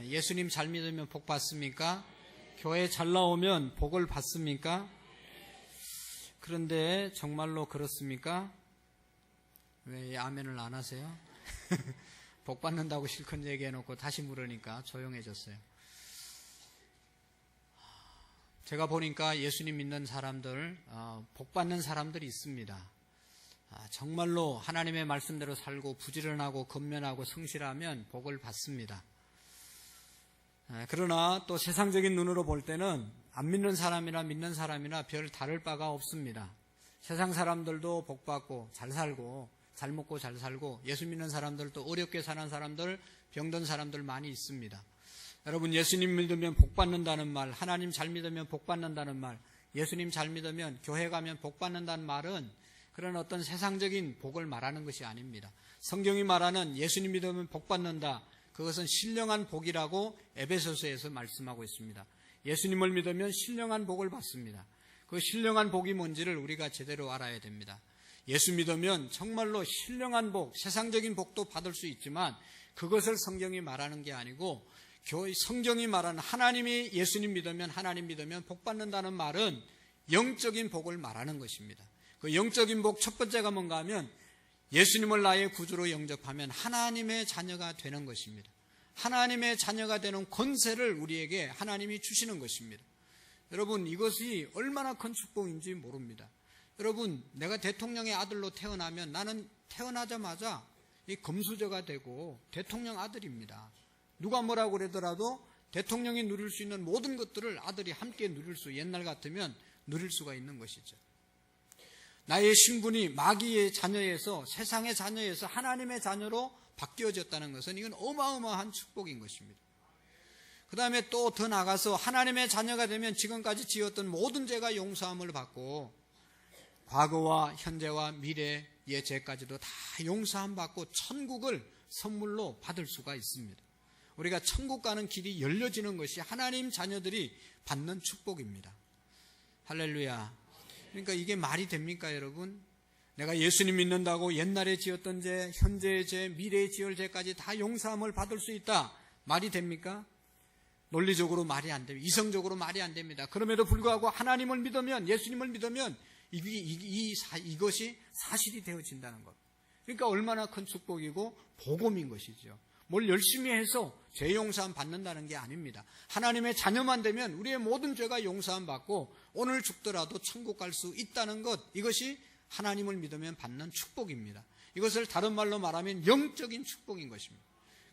예수님 잘 믿으면 복 받습니까? 교회 잘 나오면 복을 받습니까? 그런데 정말로 그렇습니까? 왜 아멘을 안 하세요? 복 받는다고 실컷 얘기해놓고 다시 물으니까 조용해졌어요. 제가 보니까 예수님 믿는 사람들, 복 받는 사람들이 있습니다. 정말로 하나님의 말씀대로 살고 부지런하고 건면하고 성실하면 복을 받습니다. 그러나 또 세상적인 눈으로 볼 때는 안 믿는 사람이나 믿는 사람이나 별 다를 바가 없습니다. 세상 사람들도 복 받고 잘 살고 잘 먹고 잘 살고 예수 믿는 사람들도 어렵게 사는 사람들, 병든 사람들 많이 있습니다. 여러분, 예수님 믿으면 복 받는다는 말, 하나님 잘 믿으면 복 받는다는 말, 예수님 잘 믿으면 교회 가면 복 받는다는 말은 그런 어떤 세상적인 복을 말하는 것이 아닙니다. 성경이 말하는 예수님 믿으면 복 받는다, 그것은 신령한 복이라고 에베소서에서 말씀하고 있습니다. 예수님을 믿으면 신령한 복을 받습니다. 그 신령한 복이 뭔지를 우리가 제대로 알아야 됩니다. 예수 믿으면 정말로 신령한 복, 세상적인 복도 받을 수 있지만 그것을 성경이 말하는 게 아니고 성경이 말하는 하나님이 예수님 믿으면 하나님 믿으면 복 받는다는 말은 영적인 복을 말하는 것입니다. 그 영적인 복 첫 번째가 뭔가 하면 예수님을 나의 구주로 영접하면 하나님의 자녀가 되는 것입니다. 하나님의 자녀가 되는 권세를 우리에게 하나님이 주시는 것입니다. 여러분, 이것이 얼마나 큰 축복인지 모릅니다. 여러분, 내가 대통령의 아들로 태어나면 나는 태어나자마자 이 금수저가 되고 대통령 아들입니다. 누가 뭐라고 그러더라도 대통령이 누릴 수 있는 모든 것들을 아들이 함께 누릴 수, 옛날 같으면 누릴 수가 있는 것이죠. 나의 신분이 마귀의 자녀에서, 세상의 자녀에서 하나님의 자녀로 바뀌어졌다는 것은 이건 어마어마한 축복인 것입니다. 그 다음에 또 더 나가서 하나님의 자녀가 되면 지금까지 지었던 모든 죄가 용서함을 받고 과거와 현재와 미래의 죄까지도 다 용서함 받고 천국을 선물로 받을 수가 있습니다. 우리가 천국 가는 길이 열려지는 것이 하나님 자녀들이 받는 축복입니다. 할렐루야. 그러니까 이게 말이 됩니까, 여러분? 내가 예수님 믿는다고 옛날에 지었던 죄, 현재의 죄, 미래에 지을 죄까지 다 용서함을 받을 수 있다. 말이 됩니까? 논리적으로 말이 안 됩니다. 이성적으로 말이 안 됩니다. 그럼에도 불구하고 하나님을 믿으면, 예수님을 믿으면 이것이 사실이 되어진다는 것. 그러니까 얼마나 큰 축복이고 복음인 것이죠. 뭘 열심히 해서 죄 용서함 받는다는 게 아닙니다. 하나님의 자녀만 되면 우리의 모든 죄가 용서함 받고 오늘 죽더라도 천국 갈 수 있다는 것, 이것이 하나님을 믿으면 받는 축복입니다. 이것을 다른 말로 말하면 영적인 축복인 것입니다.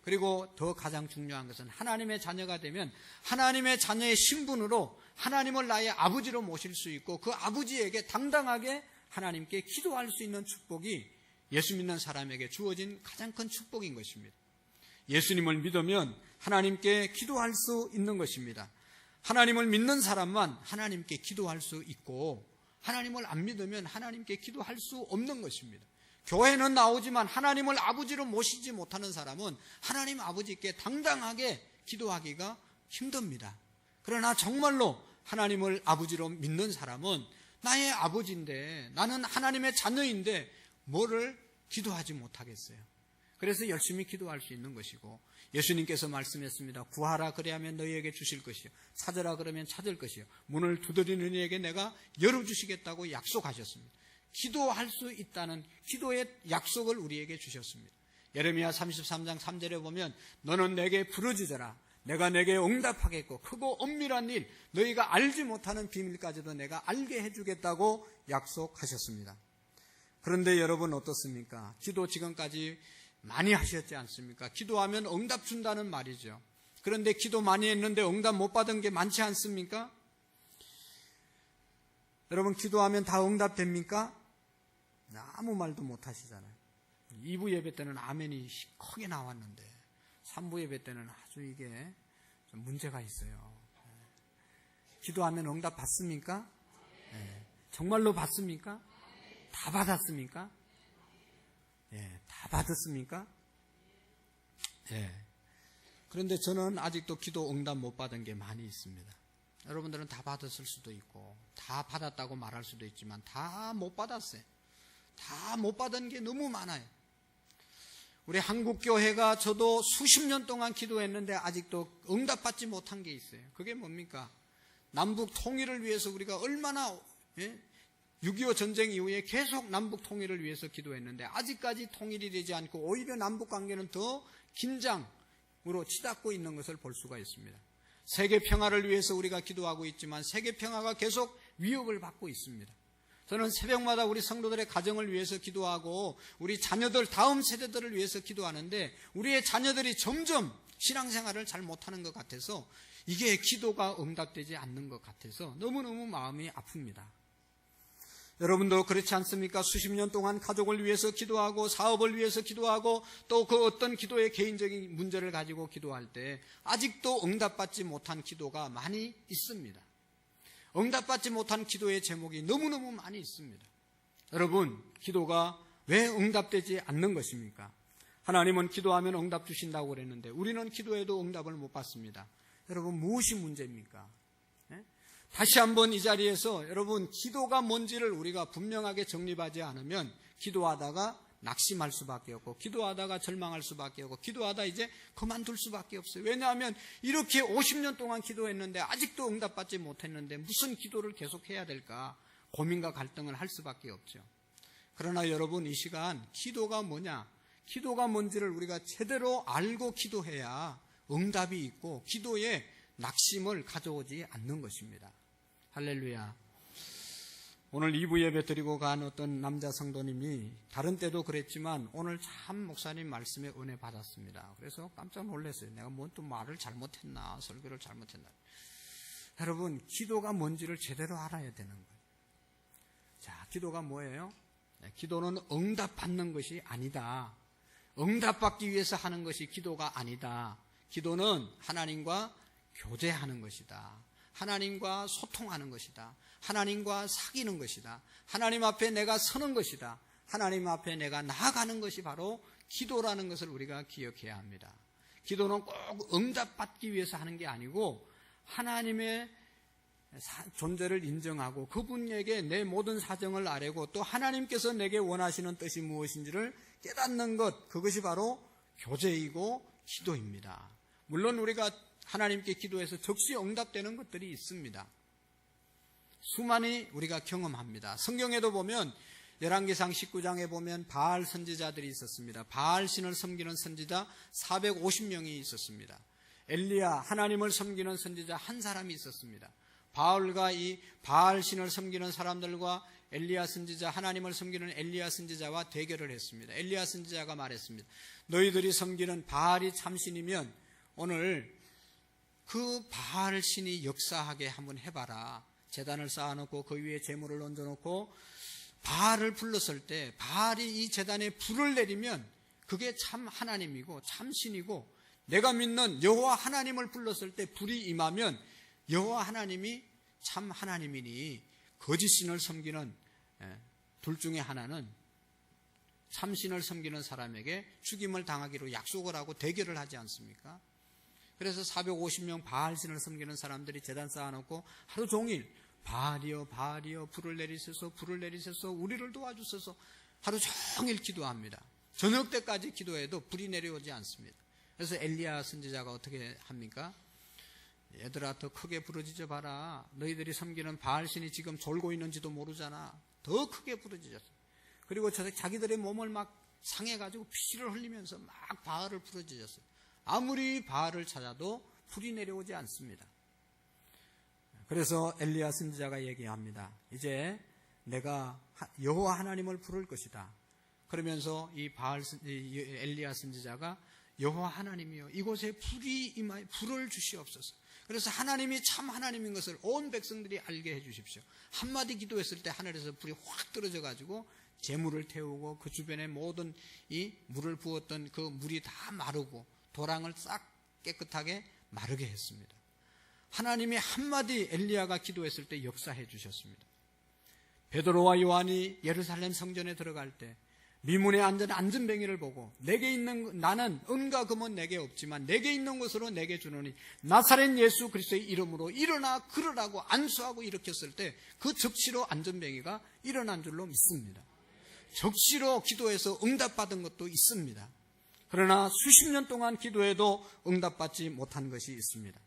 그리고 더 가장 중요한 것은 하나님의 자녀가 되면 하나님의 자녀의 신분으로 하나님을 나의 아버지로 모실 수 있고 그 아버지에게 당당하게 하나님께 기도할 수 있는 축복이 예수 믿는 사람에게 주어진 가장 큰 축복인 것입니다. 예수님을 믿으면 하나님께 기도할 수 있는 것입니다. 하나님을 믿는 사람만 하나님께 기도할 수 있고 하나님을 안 믿으면 하나님께 기도할 수 없는 것입니다. 교회는 나오지만 하나님을 아버지로 모시지 못하는 사람은 하나님 아버지께 당당하게 기도하기가 힘듭니다. 그러나 정말로 하나님을 아버지로 믿는 사람은 나의 아버지인데, 나는 하나님의 자녀인데 뭐를 기도하지 못하겠어요. 그래서 열심히 기도할 수 있는 것이고, 예수님께서 말씀했습니다. 구하라 그리하면 너희에게 주실 것이요, 찾으라 그러면 찾을 것이요, 문을 두드리는 이에게 내가 열어주시겠다고 약속하셨습니다. 기도할 수 있다는 기도의 약속을 우리에게 주셨습니다. 예레미야 33장 3절에 보면 너는 내게 부르짖어라 내가 내게 응답하겠고 크고 엄밀한 일, 너희가 알지 못하는 비밀까지도 내가 알게 해주겠다고 약속하셨습니다. 그런데 여러분 어떻습니까? 기도 지금까지 많이 하셨지 않습니까? 기도하면 응답 준다는 말이죠. 그런데 기도 많이 했는데 응답 못 받은 게 많지 않습니까? 여러분, 기도하면 다 응답됩니까? 아무 말도 못 하시잖아요. 2부 예배 때는 아멘이 크게 나왔는데 3부 예배 때는 아주 이게 좀 문제가 있어요. 기도하면 응답 받습니까? 네. 정말로 받습니까? 다 받았습니까? 예, 다 받았습니까? 예. 그런데 저는 아직도 기도 응답 못 받은 게 많이 있습니다. 여러분들은 다 받았을 수도 있고 다 받았다고 말할 수도 있지만 다 못 받았어요. 다 못 받은 게 너무 많아요. 우리 한국교회가 저도 수십 년 동안 기도했는데 아직도 응답받지 못한 게 있어요. 그게 뭡니까? 남북 통일을 위해서 우리가 얼마나 6.25 전쟁 이후에 계속 남북 통일을 위해서 기도했는데 아직까지 통일이 되지 않고 오히려 남북 관계는 더 긴장으로 치닫고 있는 것을 볼 수가 있습니다. 세계 평화를 위해서 우리가 기도하고 있지만 세계 평화가 계속 위협을 받고 있습니다. 저는 새벽마다 우리 성도들의 가정을 위해서 기도하고 우리 자녀들, 다음 세대들을 위해서 기도하는데 우리의 자녀들이 점점 신앙생활을 잘 못하는 것 같아서 이게 기도가 응답되지 않는 것 같아서 너무너무 마음이 아픕니다. 여러분도 그렇지 않습니까? 수십 년 동안 가족을 위해서 기도하고 사업을 위해서 기도하고 또 그 어떤 기도의 개인적인 문제를 가지고 기도할 때 아직도 응답받지 못한 기도가 많이 있습니다. 응답받지 못한 기도의 제목이 너무너무 많이 있습니다. 여러분, 기도가 왜 응답되지 않는 것입니까? 하나님은 기도하면 응답 주신다고 그랬는데 우리는 기도해도 응답을 못 받습니다. 여러분, 무엇이 문제입니까? 다시 한번 이 자리에서 여러분, 기도가 뭔지를 우리가 분명하게 정립하지 않으면 기도하다가 낙심할 수밖에 없고 기도하다가 절망할 수밖에 없고 기도하다 이제 그만둘 수밖에 없어요. 왜냐하면 이렇게 50년 동안 기도했는데 아직도 응답받지 못했는데 무슨 기도를 계속해야 될까 고민과 갈등을 할 수밖에 없죠. 그러나 여러분, 이 시간 기도가 뭐냐, 기도가 뭔지를 우리가 제대로 알고 기도해야 응답이 있고 기도에 낙심을 가져오지 않는 것입니다. 할렐루야. 오늘 2부 예배 드리고 간 어떤 남자 성도님이 다른 때도 그랬지만 오늘 참 목사님 말씀에 은혜 받았습니다. 그래서 깜짝 놀랐어요. 내가 뭔 또 말을 잘못했나, 설교를 잘못했나. 여러분, 기도가 뭔지를 제대로 알아야 되는 거예요. 자, 기도가 뭐예요? 기도는 응답받는 것이 아니다. 응답받기 위해서 하는 것이 기도가 아니다. 기도는 하나님과 교제하는 것이다. 하나님과 소통하는 것이다. 하나님과 사귀는 것이다. 하나님 앞에 내가 서는 것이다. 하나님 앞에 내가 나아가는 것이 바로 기도라는 것을 우리가 기억해야 합니다. 기도는 꼭 응답받기 위해서 하는 게 아니고 하나님의 존재를 인정하고 그분에게 내 모든 사정을 아뢰고 또 하나님께서 내게 원하시는 뜻이 무엇인지를 깨닫는 것, 그것이 바로 교제이고 기도입니다. 물론 우리가 하나님께 기도해서 즉시 응답되는 것들이 있습니다. 수많이 우리가 경험합니다. 성경에도 보면 열왕기상 19장에 보면 바알 선지자들이 있었습니다. 바알 신을 섬기는 선지자 450명이 있었습니다. 엘리야, 하나님을 섬기는 선지자 한 사람이 있었습니다. 바울과 이 바알 신을 섬기는 사람들과 엘리야 선지자, 하나님을 섬기는 엘리야 선지자와 대결을 했습니다. 엘리야 선지자가 말했습니다. 너희들이 섬기는 바알이 참신이면 오늘 그 바알 신이 역사하게 한번 해봐라. 제단을 쌓아놓고 그 위에 제물을 얹어놓고 바알을 불렀을 때 바알이 이 제단에 불을 내리면 그게 참 하나님이고 참 신이고, 내가 믿는 여호와 하나님을 불렀을 때 불이 임하면 여호와 하나님이 참 하나님이니 거짓신을 섬기는 둘 중에 하나는 참신을 섬기는 사람에게 죽임을 당하기로 약속을 하고 대결을 하지 않습니까? 그래서 450명 바알신을 섬기는 사람들이 제단 쌓아놓고 하루 종일 바알이여 바알이여 불을 내리소서 불을 내리소서 우리를 도와주소서 하루 종일 기도합니다. 저녁 때까지 기도해도 불이 내려오지 않습니다. 그래서 엘리야 선지자가 어떻게 합니까? 얘들아, 더 크게 부르짖어 봐라. 너희들이 섬기는 바알신이 지금 졸고 있는지도 모르잖아. 더 크게 부르짖었어. 그리고 자기들의 몸을 막 상해가지고 피를 흘리면서 막 바알을 부르짖었어요. 아무리 바알을 찾아도 불이 내려오지 않습니다. 그래서 엘리야 선지자가 얘기합니다. 이제 내가 여호와 하나님을 부를 것이다. 그러면서 이 엘리야 선지자가 여호와 하나님이여 이곳에 불이 임하여 불을 주시옵소서. 그래서 하나님이 참 하나님인 것을 온 백성들이 알게 해 주십시오. 한마디 기도했을 때 하늘에서 불이 확 떨어져 가지고 재물을 태우고 그 주변에 모든 이 물을 부었던 그 물이 다 마르고 도랑을 싹 깨끗하게 마르게 했습니다. 하나님이 한마디 엘리야가 기도했을 때 역사해 주셨습니다. 베드로와 요한이 예루살렘 성전에 들어갈 때 미문에 앉은 안전뱅이를 보고 내게 있는 나는 은과 금은 내게 없지만 내게 있는 것으로 내게 주노니 나사렛 예수 그리스도의 이름으로 일어나 걸으라고 안수하고 일으켰을 때 그 적시로 안전뱅이가 일어난 줄로 믿습니다. 적시로 기도해서 응답받은 것도 있습니다. 그러나 수십 년 동안 기도해도 응답받지 못한 것이 있습니다.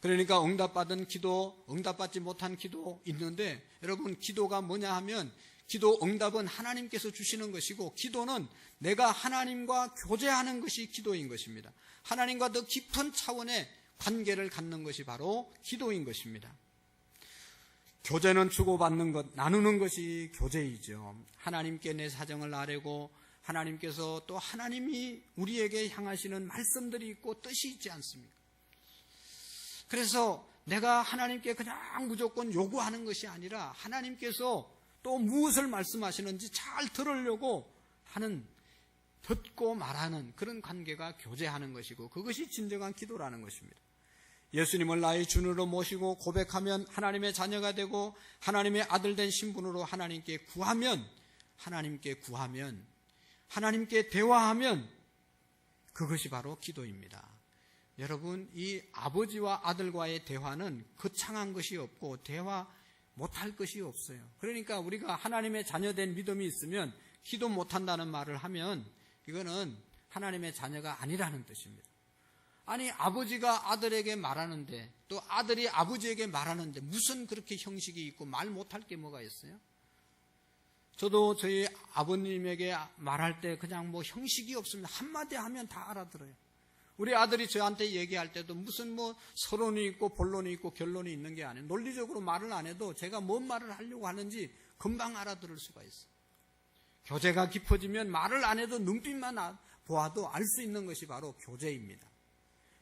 그러니까 응답받은 기도, 응답받지 못한 기도 있는데, 여러분 기도가 뭐냐 하면, 기도 응답은 하나님께서 주시는 것이고, 기도는 내가 하나님과 교제하는 것이 기도인 것입니다. 하나님과 더 깊은 차원의 관계를 갖는 것이 바로 기도인 것입니다. 교제는 주고받는 것, 나누는 것이 교제이죠. 하나님께 내 사정을 아뢰고, 하나님께서 또 하나님이 우리에게 향하시는 말씀들이 있고 뜻이 있지 않습니까? 그래서 내가 하나님께 그냥 무조건 요구하는 것이 아니라 하나님께서 또 무엇을 말씀하시는지 잘 들으려고 하는, 듣고 말하는 그런 관계가 교제하는 것이고, 그것이 진정한 기도라는 것입니다. 예수님을 나의 주님으로 모시고 고백하면 하나님의 자녀가 되고, 하나님의 아들 된 신분으로 하나님께 구하면, 하나님께 대화하면 그것이 바로 기도입니다. 여러분, 이 아버지와 아들과의 대화는 거창한 것이 없고 대화 못할 것이 없어요. 그러니까 우리가 하나님의 자녀된 믿음이 있으면 기도 못한다는 말을 하면 이거는 하나님의 자녀가 아니라는 뜻입니다. 아니, 아버지가 아들에게 말하는데, 또 아들이 아버지에게 말하는데 무슨 그렇게 형식이 있고 말 못할 게 뭐가 있어요? 저도 저희 아버님에게 말할 때 그냥 뭐 형식이 없습니다. 한마디 하면 다 알아들어요. 우리 아들이 저한테 얘기할 때도 무슨 뭐 서론이 있고 본론이 있고 결론이 있는 게 아니에요. 논리적으로 말을 안 해도 제가 뭔 말을 하려고 하는지 금방 알아들을 수가 있어요. 교제가 깊어지면 말을 안 해도 눈빛만 보아도 알 수 있는 것이 바로 교제입니다.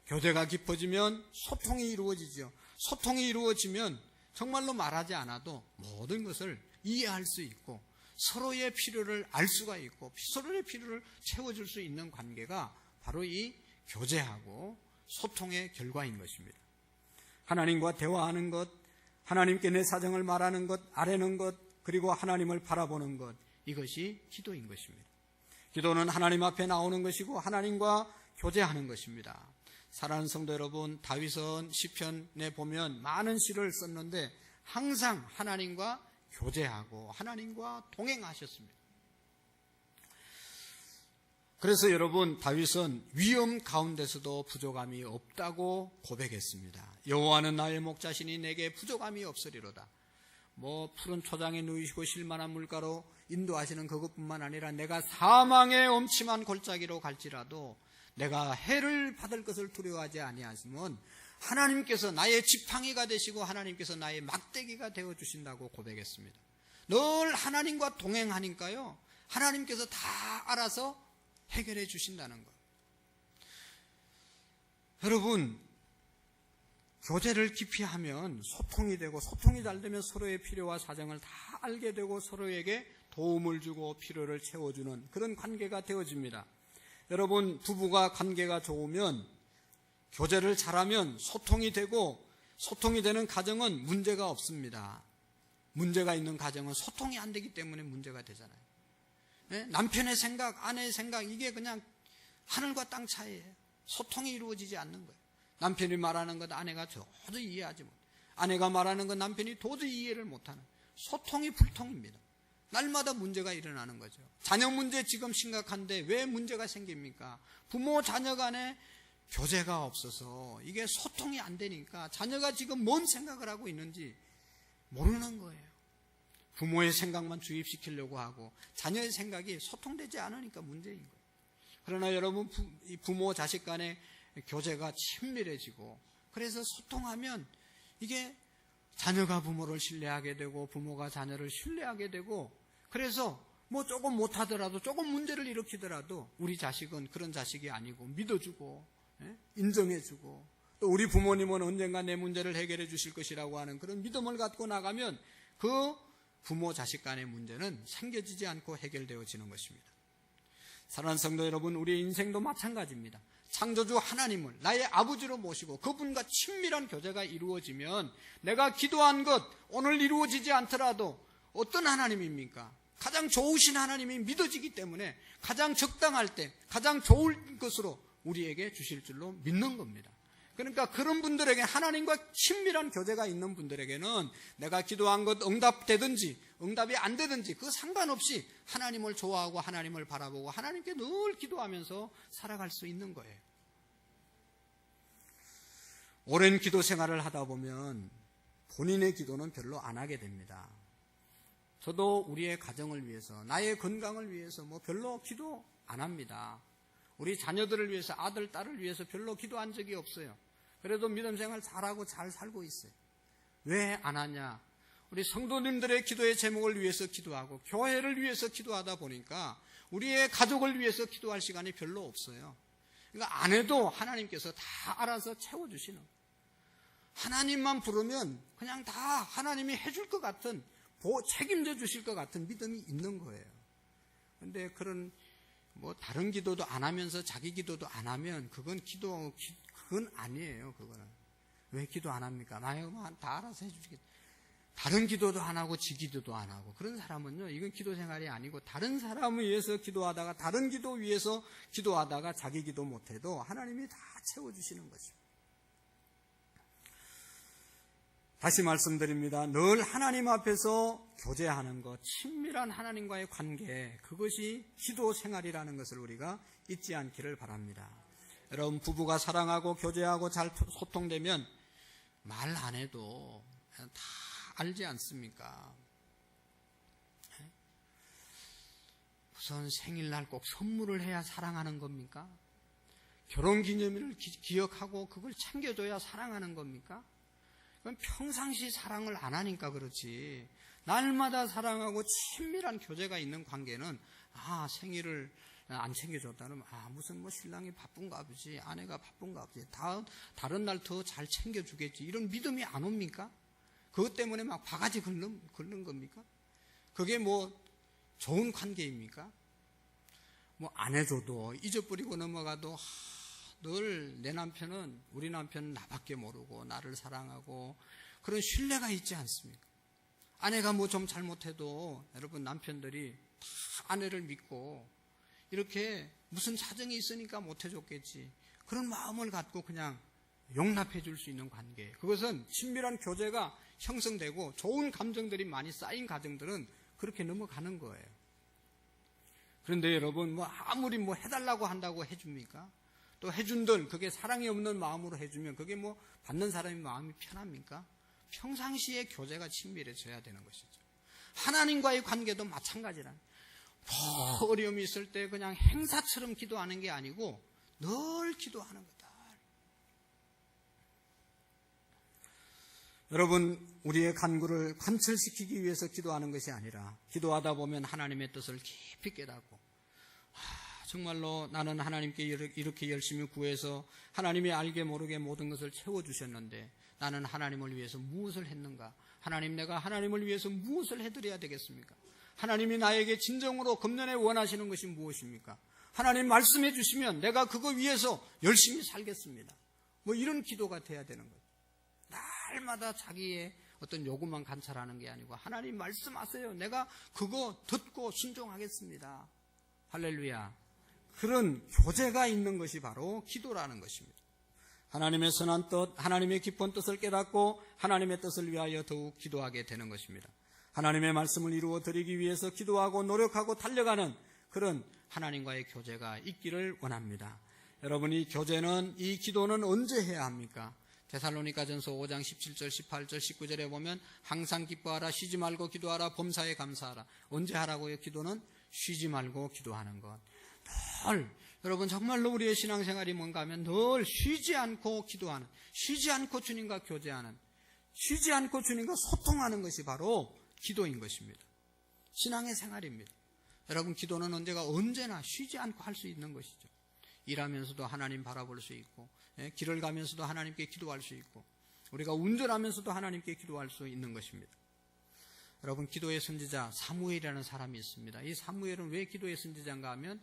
교제가 깊어지면 소통이 이루어지죠. 소통이 이루어지면 정말로 말하지 않아도 모든 것을 이해할 수 있고, 서로의 필요를 알 수가 있고, 서로의 필요를 채워줄 수 있는 관계가 바로 이 교제하고 소통의 결과인 것입니다. 하나님과 대화하는 것, 하나님께 내 사정을 말하는 것, 아뢰는 것, 그리고 하나님을 바라보는 것, 이것이 기도인 것입니다. 기도는 하나님 앞에 나오는 것이고 하나님과 교제하는 것입니다. 사랑하는 성도 여러분, 다윗은 시편에 보면 많은 시를 썼는데 항상 하나님과 교제하고 하나님과 동행하셨습니다. 그래서 여러분, 다윗은 위험 가운데서도 부족함이 없다고 고백했습니다. 여호와는 나의 목자시니 내게 부족함이 없으리로다. 뭐 푸른 초장에 누이시고 실만한 물가로 인도하시는 그것뿐만 아니라 내가 사망의 엄침한 골짜기로 갈지라도 내가 해를 받을 것을 두려워하지 아니하시면 하나님께서 나의 지팡이가 되시고 하나님께서 나의 막대기가 되어주신다고 고백했습니다. 늘 하나님과 동행하니까요, 하나님께서 다 알아서 해결해 주신다는 것. 여러분, 교제를 깊이 하면 소통이 되고, 소통이 잘 되면 서로의 필요와 사정을 다 알게 되고 서로에게 도움을 주고 필요를 채워주는 그런 관계가 되어집니다. 여러분, 부부가 관계가 좋으면, 교제를 잘하면 소통이 되고, 소통이 되는 가정은 문제가 없습니다. 문제가 있는 가정은 소통이 안 되기 때문에 문제가 되잖아요. 네? 남편의 생각, 아내의 생각, 이게 그냥 하늘과 땅 차이예요. 소통이 이루어지지 않는 거예요. 남편이 말하는 것 아내가 도저히 이해하지 못, 아내가 말하는 것 남편이 도저히 이해를 못하는, 소통이 불통입니다. 날마다 문제가 일어나는 거죠. 자녀 문제 지금 심각한데 왜 문제가 생깁니까? 부모 자녀 간에 교제가 없어서 이게 소통이 안 되니까 자녀가 지금 뭔 생각을 하고 있는지 모르는 거예요. 부모의 생각만 주입시키려고 하고 자녀의 생각이 소통되지 않으니까 문제인 거예요. 그러나 여러분, 부모 자식 간의 교제가 친밀해지고, 그래서 소통하면 이게 자녀가 부모를 신뢰하게 되고 부모가 자녀를 신뢰하게 되고, 그래서 뭐 조금 못하더라도, 조금 문제를 일으키더라도 우리 자식은 그런 자식이 아니고 믿어주고 인정해주고, 또 우리 부모님은 언젠가 내 문제를 해결해 주실 것이라고 하는 그런 믿음을 갖고 나가면 그 부모 자식 간의 문제는 생겨지지 않고 해결되어지는 것입니다. 사랑하는 성도 여러분, 우리의 인생도 마찬가지입니다. 창조주 하나님을 나의 아버지로 모시고 그분과 친밀한 교제가 이루어지면 내가 기도한 것 오늘 이루어지지 않더라도 어떤 하나님입니까? 가장 좋으신 하나님이 믿어지기 때문에 가장 적당할 때 가장 좋을 것으로 우리에게 주실 줄로 믿는 겁니다. 그러니까 그런 분들에게, 하나님과 친밀한 교제가 있는 분들에게는 내가 기도한 것 응답되든지 응답이 안 되든지 그 상관없이 하나님을 좋아하고 하나님을 바라보고 하나님께 늘 기도하면서 살아갈 수 있는 거예요. 오랜 기도 생활을 하다 보면 본인의 기도는 별로 안 하게 됩니다. 저도 우리의 가정을 위해서, 나의 건강을 위해서 별로 기도 안 합니다. 우리 자녀들을 위해서, 아들, 딸을 위해서 별로 기도한 적이 없어요. 그래도 믿음 생활 잘하고 잘 살고 있어요. 왜 안 하냐? 우리 성도님들의 기도의 제목을 위해서 기도하고 교회를 위해서 기도하다 보니까 우리의 가족을 위해서 기도할 시간이 별로 없어요. 그러니까 안 해도 하나님께서 다 알아서 채워주시는, 하나님만 부르면 그냥 다 하나님이 해줄 것 같은, 책임져 주실 것 같은 믿음이 있는 거예요. 그런데 그런 다른 기도도 안 하면서 자기 기도도 안 하면 그건 아니에요. 그거는 왜 기도 안 합니까? 나요, 다 알아서 해주시겠다. 다른 기도도 안 하고 지 기도도 안 하고 그런 사람은요, 이건 기도 생활이 아니고 다른 사람을 위해서 기도하다가, 다른 기도 위해서 기도하다가 자기 기도 못해도 하나님이 다 채워주시는 거죠. 다시 말씀드립니다. 늘 하나님 앞에서 교제하는 것, 친밀한 하나님과의 관계, 그것이 기도 생활이라는 것을 우리가 잊지 않기를 바랍니다. 여러분, 부부가 사랑하고 교제하고 잘 소통되면 말 안 해도 다 알지 않습니까? 우선 생일날 꼭 선물을 해야 사랑하는 겁니까? 결혼기념일을 기억하고 그걸 챙겨줘야 사랑하는 겁니까? 그건 평상시 사랑을 안 하니까 그렇지, 날마다 사랑하고 친밀한 교제가 있는 관계는 생일을 안 챙겨줬다는, 무슨 신랑이 바쁜가 보지, 아내가 바쁜가 보지, 다른 날 더 잘 챙겨주겠지, 이런 믿음이 안 옵니까? 그것 때문에 막 바가지 긁는 겁니까? 그게 좋은 관계입니까? 안 해줘도, 잊어버리고 넘어가도 늘 내 남편은, 우리 남편은 나밖에 모르고 나를 사랑하고 그런 신뢰가 있지 않습니까? 아내가 좀 잘못해도 여러분, 남편들이 다 아내를 믿고 이렇게 무슨 사정이 있으니까 못해줬겠지, 그런 마음을 갖고 그냥 용납해 줄 수 있는 관계, 그것은 친밀한 교제가 형성되고 좋은 감정들이 많이 쌓인 가정들은 그렇게 넘어가는 거예요. 그런데 여러분, 아무리 해달라고 한다고 해줍니까? 또 해준들, 그게 사랑이 없는 마음으로 해주면 그게 받는 사람의 마음이 편합니까? 평상시에 교제가 친밀해져야 되는 것이죠. 하나님과의 관계도 마찬가지라. 더 어려움이 있을 때 그냥 행사처럼 기도하는 게 아니고 늘 기도하는 거다. 여러분, 우리의 간구를 관철시키기 위해서 기도하는 것이 아니라, 기도하다 보면 하나님의 뜻을 깊이 깨닫고, 정말로 나는 하나님께 이렇게 열심히 구해서 하나님이 알게 모르게 모든 것을 채워주셨는데 나는 하나님을 위해서 무엇을 했는가? 하나님, 내가 하나님을 위해서 무엇을 해드려야 되겠습니까? 하나님이 나에게 진정으로 금년에 원하시는 것이 무엇입니까? 하나님 말씀해 주시면 내가 그거 위해서 열심히 살겠습니다. 이런 기도가 돼야 되는 거예요. 날마다 자기의 어떤 요구만 관찰하는 게 아니고, 하나님 말씀하세요, 내가 그거 듣고 순종하겠습니다. 할렐루야. 그런 교제가 있는 것이 바로 기도라는 것입니다. 하나님의 선한 뜻, 하나님의 깊은 뜻을 깨닫고 하나님의 뜻을 위하여 더욱 기도하게 되는 것입니다. 하나님의 말씀을 이루어 드리기 위해서 기도하고 노력하고 달려가는 그런 하나님과의 교제가 있기를 원합니다. 여러분, 이 교제는, 이 기도는 언제 해야 합니까? 데살로니가전서 5장 17절, 18절, 19절에 보면 항상 기뻐하라, 쉬지 말고 기도하라, 범사에 감사하라. 언제 하라고요? 기도는 쉬지 말고 기도하는 것. 늘, 여러분, 정말로 우리의 신앙생활이 뭔가 하면 늘 쉬지 않고 기도하는, 쉬지 않고 주님과 교제하는, 쉬지 않고 주님과 소통하는 것이 바로 기도인 것입니다. 신앙의 생활입니다. 여러분, 기도는 언제나 쉬지 않고 할 수 있는 것이죠. 일하면서도 하나님 바라볼 수 있고, 길을 가면서도 하나님께 기도할 수 있고, 우리가 운전하면서도 하나님께 기도할 수 있는 것입니다. 여러분, 기도의 선지자 사무엘이라는 사람이 있습니다. 이 사무엘은 왜 기도의 선지자인가 하면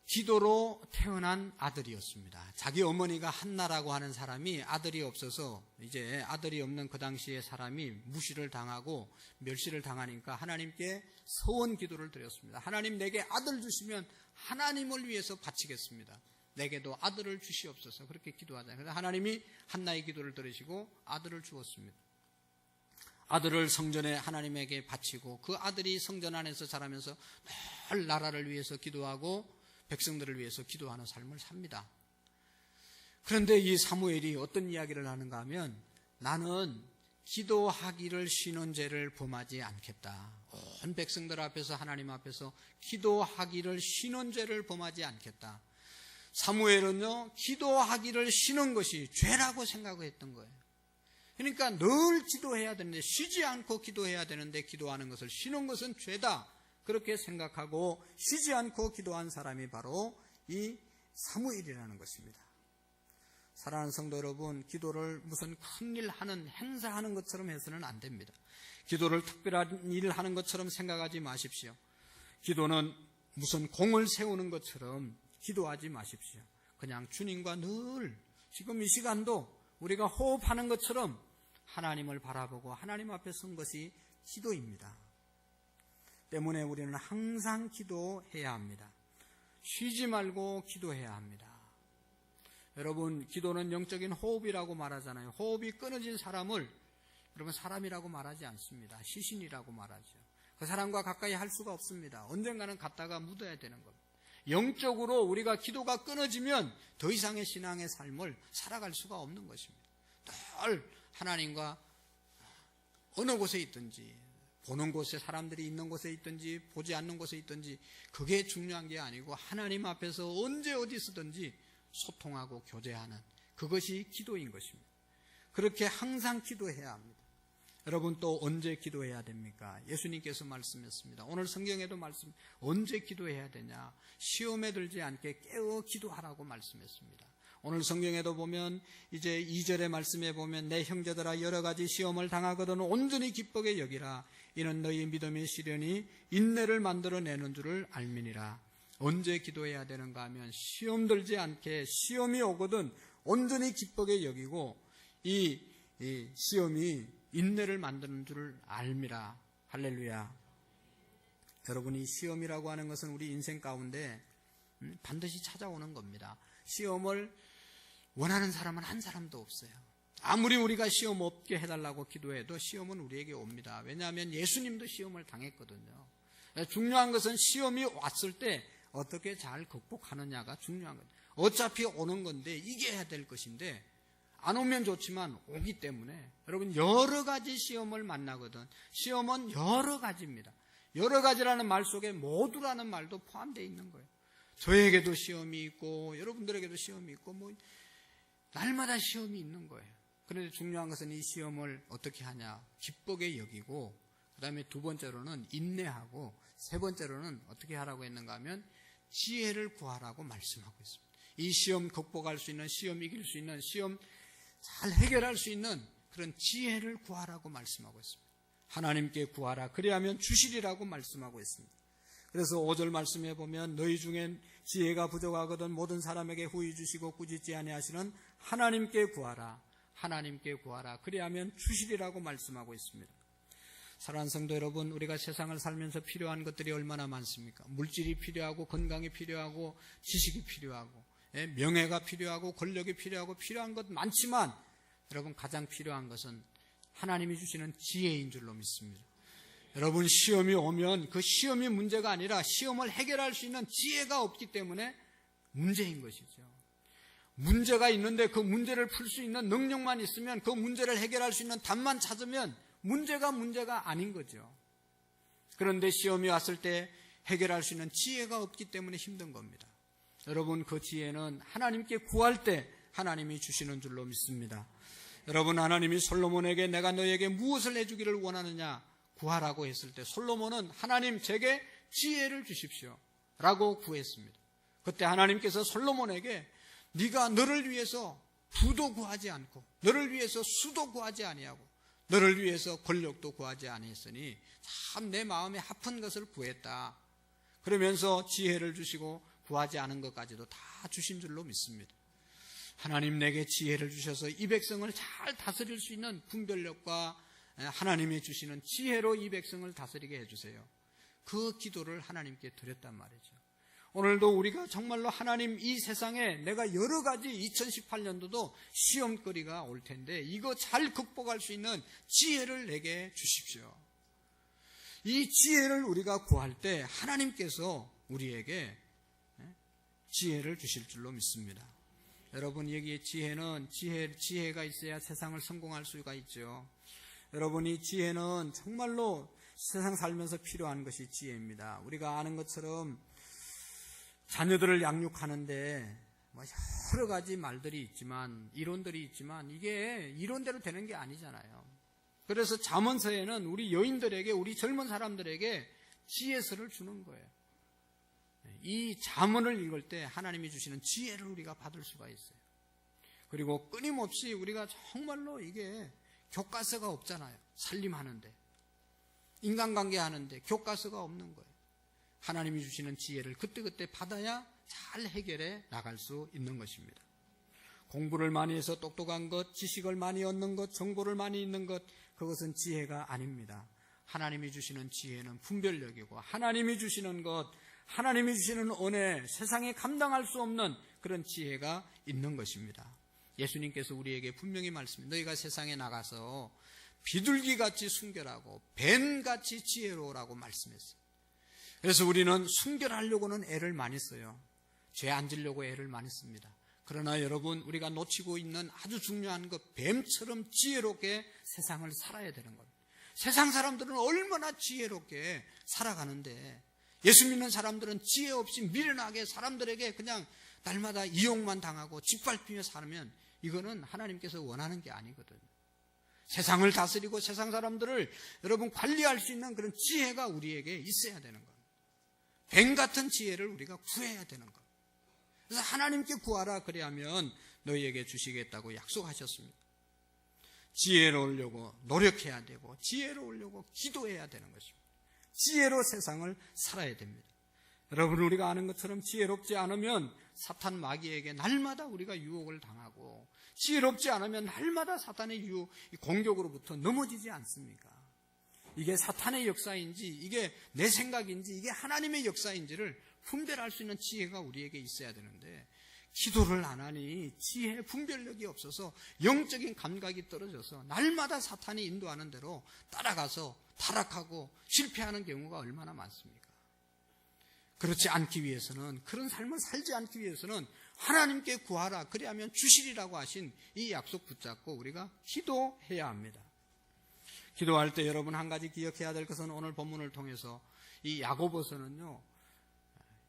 기도로 태어난 아들이었습니다. 자기 어머니가 한나라고 하는 사람이 아들이 없어서, 이제 아들이 없는 그 당시에 사람이 무시를 당하고 멸시를 당하니까 하나님께 서원 기도를 드렸습니다. 하나님, 내게 아들 주시면 하나님을 위해서 바치겠습니다. 내게도 아들을 주시옵소서. 그렇게 기도하잖아요. 그래서 하나님이 한나의 기도를 들으시고 아들을 주었습니다. 아들을 성전에 하나님에게 바치고 그 아들이 성전 안에서 자라면서 늘 나라를 위해서 기도하고 백성들을 위해서 기도하는 삶을 삽니다. 그런데 이 사무엘이 어떤 이야기를 하는가 하면 나는 기도하기를 쉬는 죄를 범하지 않겠다. 온 백성들 앞에서 하나님 앞에서 기도하기를 쉬는 죄를 범하지 않겠다. 사무엘은요, 기도하기를 쉬는 것이 죄라고 생각했던 거예요. 그러니까 늘 기도해야 되는데, 쉬지 않고 기도해야 되는데 기도하는 것을 쉬는 것은 죄다. 그렇게 생각하고 쉬지 않고 기도한 사람이 바로 이 사무엘이라는 것입니다. 사랑하는 성도 여러분, 기도를 무슨 큰일 하는, 행사하는 것처럼 해서는 안 됩니다. 기도를 특별한 일 하는 것처럼 생각하지 마십시오. 기도는 무슨 공을 세우는 것처럼 기도하지 마십시오. 그냥 주님과 늘 지금 이 시간도 우리가 호흡하는 것처럼 하나님을 바라보고 하나님 앞에 선 것이 기도입니다. 때문에 우리는 항상 기도해야 합니다. 쉬지 말고 기도해야 합니다. 여러분, 기도는 영적인 호흡이라고 말하잖아요. 호흡이 끊어진 사람을 여러분 사람이라고 말하지 않습니다. 시신이라고 말하죠. 그 사람과 가까이 할 수가 없습니다. 언젠가는 갔다가 묻어야 되는 겁니다. 영적으로 우리가 기도가 끊어지면 더 이상의 신앙의 삶을 살아갈 수가 없는 것입니다. 늘 하나님과 어느 곳에 있든지, 보는 곳에 사람들이 있는 곳에 있든지 보지 않는 곳에 있든지 그게 중요한 게 아니고 하나님 앞에서 언제 어디서든지 소통하고 교제하는 그것이 기도인 것입니다. 그렇게 항상 기도해야 합니다. 여러분, 또 언제 기도해야 됩니까? 예수님께서 말씀했습니다. 오늘 성경에도 말씀, 언제 기도해야 되냐? 시험에 들지 않게 깨어 기도하라고 말씀했습니다. 오늘 성경에도 보면 이제 2절의 말씀에 보면 내 형제들아 여러 가지 시험을 당하거든 온전히 기쁘게 여기라. 이는 너희 믿음의 시련이 인내를 만들어내는 줄을 알미니라. 언제 기도해야 되는가 하면 시험 들지 않게 시험이 오거든 온전히 기쁘게 여기고 이 시험이 인내를 만드는 줄을 알미라. 할렐루야. 여러분, 이 시험이라고 하는 것은 우리 인생 가운데 반드시 찾아오는 겁니다. 시험을 원하는 사람은 한 사람도 없어요. 아무리 우리가 시험 없게 해달라고 기도해도 시험은 우리에게 옵니다. 왜냐하면 예수님도 시험을 당했거든요. 중요한 것은 시험이 왔을 때 어떻게 잘 극복하느냐가 중요한 거예요. 어차피 오는 건데 이겨야 될 것인데 안 오면 좋지만 오기 때문에 여러분 여러 가지 시험을 만나거든. 시험은 여러 가지입니다. 여러 가지라는 말 속에 모두라는 말도 포함되어 있는 거예요. 저에게도 시험이 있고 여러분들에게도 시험이 있고 뭐 날마다 시험이 있는 거예요. 그런데 중요한 것은 이 시험을 어떻게 하냐, 기쁘게 여기고 그 다음에 두 번째로는 인내하고 세 번째로는 어떻게 하라고 했는가 하면 지혜를 구하라고 말씀하고 있습니다. 이 시험 극복할 수 있는, 시험 이길 수 있는, 시험 잘 해결할 수 있는 그런 지혜를 구하라고 말씀하고 있습니다. 하나님께 구하라. 그리하면 주시리라고 말씀하고 있습니다. 그래서 5절 말씀해 보면 너희 중에 지혜가 부족하거든 모든 사람에게 후히 주시고 꾸짖지 아니하시는 하나님께 구하라. 하나님께 구하라. 그리하면 주시리라고 말씀하고 있습니다. 사랑하는 성도 여러분, 우리가 세상을 살면서 필요한 것들이 얼마나 많습니까? 물질이 필요하고 건강이 필요하고 지식이 필요하고 명예가 필요하고 권력이 필요하고 필요한 것 많지만 여러분 가장 필요한 것은 하나님이 주시는 지혜인 줄로 믿습니다. 여러분 시험이 오면 그 시험이 문제가 아니라 시험을 해결할 수 있는 지혜가 없기 때문에 문제인 것이죠. 문제가 있는데 그 문제를 풀 수 있는 능력만 있으면 그 문제를 해결할 수 있는 답만 찾으면 문제가 아닌 거죠. 그런데 시험이 왔을 때 해결할 수 있는 지혜가 없기 때문에 힘든 겁니다. 여러분 그 지혜는 하나님께 구할 때 하나님이 주시는 줄로 믿습니다. 여러분 하나님이 솔로몬에게 내가 너에게 무엇을 해주기를 원하느냐 구하라고 했을 때 솔로몬은 하나님 제게 지혜를 주십시오 라고 구했습니다. 그때 하나님께서 솔로몬에게 네가 너를 위해서 부도 구하지 않고 너를 위해서 수도 구하지 아니하고 너를 위해서 권력도 구하지 아니했으니 참 내 마음에 합한 것을 구했다. 그러면서 지혜를 주시고 구하지 않은 것까지도 다 주신 줄로 믿습니다. 하나님 내게 지혜를 주셔서 이 백성을 잘 다스릴 수 있는 분별력과 하나님이 주시는 지혜로 이 백성을 다스리게 해주세요. 그 기도를 하나님께 드렸단 말이죠. 오늘도 우리가 정말로 하나님 이 세상에 내가 여러 가지 2018년도도 시험거리가 올 텐데 이거 잘 극복할 수 있는 지혜를 내게 주십시오. 이 지혜를 우리가 구할 때 하나님께서 우리에게 지혜를 주실 줄로 믿습니다. 여러분, 여기에 지혜가 있어야 세상을 성공할 수가 있죠. 여러분이 지혜는 정말로 세상 살면서 필요한 것이 지혜입니다. 우리가 아는 것처럼 자녀들을 양육하는데 여러 가지 말들이 있지만, 이론들이 있지만 이게 이론대로 되는 게 아니잖아요. 그래서 잠언서에는 우리 여인들에게, 우리 젊은 사람들에게 지혜서를 주는 거예요. 이 잠언을 읽을 때 하나님이 주시는 지혜를 우리가 받을 수가 있어요. 그리고 끊임없이 우리가 정말로 이게 교과서가 없잖아요. 살림하는데, 인간관계 하는데 교과서가 없는 거예요. 하나님이 주시는 지혜를 그때그때 받아야 잘 해결해 나갈 수 있는 것입니다. 공부를 많이 해서 똑똑한 것, 지식을 많이 얻는 것, 정보를 많이 있는 것, 그것은 지혜가 아닙니다. 하나님이 주시는 지혜는 분별력이고, 하나님이 주시는 것, 하나님이 주시는 은혜, 세상에 감당할 수 없는 그런 지혜가 있는 것입니다. 예수님께서 우리에게 분명히 말씀합니다. 너희가 세상에 나가서 비둘기같이 순결하고 뱀같이 지혜로우라고 말씀했어요. 그래서 우리는 순결하려고는 애를 많이 써요. 죄 안 지려고 애를 많이 씁니다. 그러나 여러분, 우리가 놓치고 있는 아주 중요한 것, 뱀처럼 지혜롭게 세상을 살아야 되는 겁니다. 세상 사람들은 얼마나 지혜롭게 살아가는데 예수 믿는 사람들은 지혜 없이 미련하게 사람들에게 그냥 날마다 이용만 당하고 짓밟히며 살면 이거는 하나님께서 원하는 게 아니거든요. 세상을 다스리고 세상 사람들을 여러분 관리할 수 있는 그런 지혜가 우리에게 있어야 되는 겁니다. 뱀 같은 지혜를 우리가 구해야 되는 겁니다. 그래서 하나님께 구하라, 그래야면 너희에게 주시겠다고 약속하셨습니다. 지혜로우려고 노력해야 되고 지혜로우려고 기도해야 되는 것입니다. 지혜로 세상을 살아야 됩니다. 여러분, 우리가 아는 것처럼 지혜롭지 않으면 사탄 마귀에게 날마다 우리가 유혹을 당하고, 지혜롭지 않으면 날마다 사탄의 공격으로부터 넘어지지 않습니까? 이게 사탄의 역사인지, 이게 내 생각인지, 이게 하나님의 역사인지를 분별할 수 있는 지혜가 우리에게 있어야 되는데, 기도를 안 하니 지혜 분별력이 없어서 영적인 감각이 떨어져서 날마다 사탄이 인도하는 대로 따라가서 타락하고 실패하는 경우가 얼마나 많습니까? 그렇지 않기 위해서는, 그런 삶을 살지 않기 위해서는 하나님께 구하라, 그래야면 주시리라고 하신 이 약속 붙잡고 우리가 기도해야 합니다. 기도할 때 여러분 한 가지 기억해야 될 것은 오늘 본문을 통해서 이 야고보서는요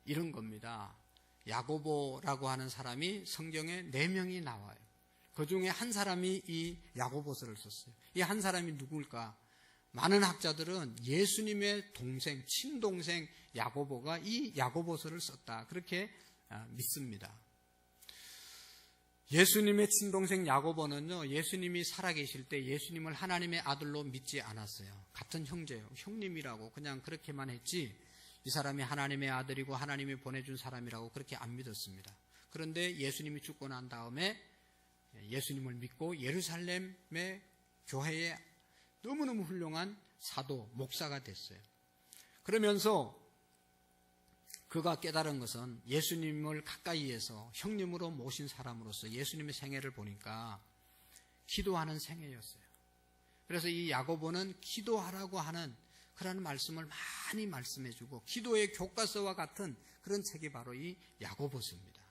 이런 겁니다. 야고보라고 하는 사람이 성경에 4명이 나와요. 그 중에 한 사람이 이 야고보서를 썼어요. 이 한 사람이 누굴까? 많은 학자들은 예수님의 동생, 친동생 야고보가 이 야고보서를 썼다, 그렇게 믿습니다. 예수님의 친동생 야고보는요, 예수님이 살아계실 때 예수님을 하나님의 아들로 믿지 않았어요. 같은 형제예요. 형님이라고 그냥 그렇게만 했지, 이 사람이 하나님의 아들이고 하나님이 보내준 사람이라고 그렇게 안 믿었습니다. 그런데 예수님이 죽고 난 다음에 예수님을 믿고 예루살렘의 교회에 너무너무 훌륭한 사도, 목사가 됐어요. 그러면서 그가 깨달은 것은 예수님을 가까이에서 형님으로 모신 사람으로서 예수님의 생애를 보니까 기도하는 생애였어요. 그래서 이 야고보는 기도하라고 하는 그런 말씀을 많이 말씀해주고, 기도의 교과서와 같은 그런 책이 바로 이 야고보서입니다.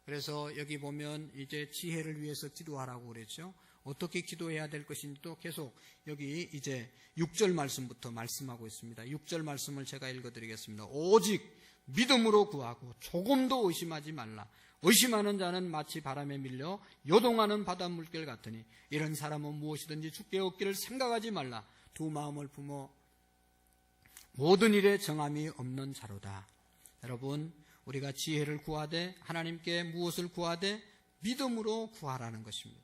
그래서 여기 보면 이제 지혜를 위해서 기도하라고 그랬죠. 어떻게 기도해야 될 것인지도 계속 여기 이제 6절 말씀부터 말씀하고 있습니다. 6절 말씀을 제가 읽어드리겠습니다. 오직 믿음으로 구하고 조금도 의심하지 말라. 의심하는 자는 마치 바람에 밀려 요동하는 바다 물결 같으니 이런 사람은 무엇이든지 주께 얻기를 생각하지 말라. 두 마음을 품어 모든 일에 정함이 없는 자로다. 여러분, 우리가 지혜를 구하되, 하나님께 무엇을 구하되 믿음으로 구하라는 것입니다.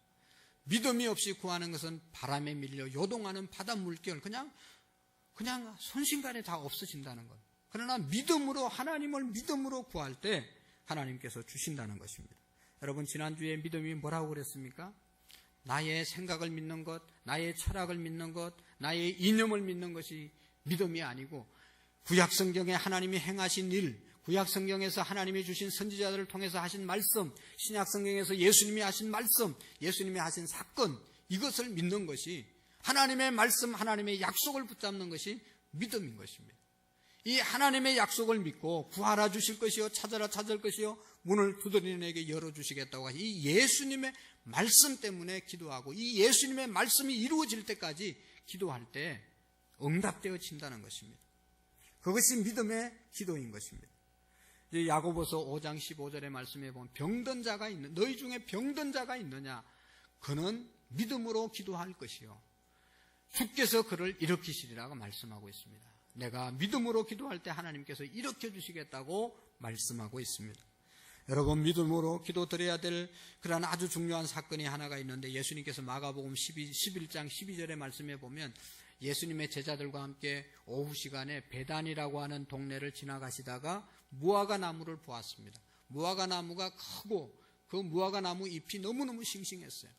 믿음이 없이 구하는 것은 바람에 밀려 요동하는 바다 물결, 그냥 순식간에 다 없어진다는 것. 그러나 믿음으로, 하나님을 믿음으로 구할 때 하나님께서 주신다는 것입니다. 여러분, 지난주에 믿음이 뭐라고 그랬습니까? 나의 생각을 믿는 것, 나의 철학을 믿는 것, 나의 이념을 믿는 것이 믿음이 아니고 구약 성경에 하나님이 행하신 일, 구약 성경에서 하나님이 주신 선지자들을 통해서 하신 말씀, 신약 성경에서 예수님이 하신 말씀, 예수님이 하신 사건, 이것을 믿는 것이, 하나님의 말씀, 하나님의 약속을 붙잡는 것이 믿음인 것입니다. 이 하나님의 약속을 믿고 구하라 주실 것이요, 찾아라 찾을 것이요, 문을 두드리는 이에게 열어주시겠다고 하신 이 예수님의 말씀 때문에 기도하고, 이 예수님의 말씀이 이루어질 때까지 기도할 때 응답되어진다는 것입니다. 그것이 믿음의 기도인 것입니다. 야고보서 5장 15절의 말씀에 보면, 병든 자가 있는, 너희 중에 병든 자가 있느냐? 그는 믿음으로 기도할 것이요, 주께서 그를 일으키시리라고 말씀하고 있습니다. 내가 믿음으로 기도할 때 하나님께서 일으켜 주시겠다고 말씀하고 있습니다. 여러분, 믿음으로 기도드려야 될 그런 아주 중요한 사건이 하나가 있는데, 예수님께서 마가복음 11장 12절의 말씀에 보면, 예수님의 제자들과 함께 오후 시간에 베단이라고 하는 동네를 지나가시다가 무화과 나무를 보았습니다. 무화과 나무가 크고 그 무화과 나무 잎이 너무너무 싱싱했어요.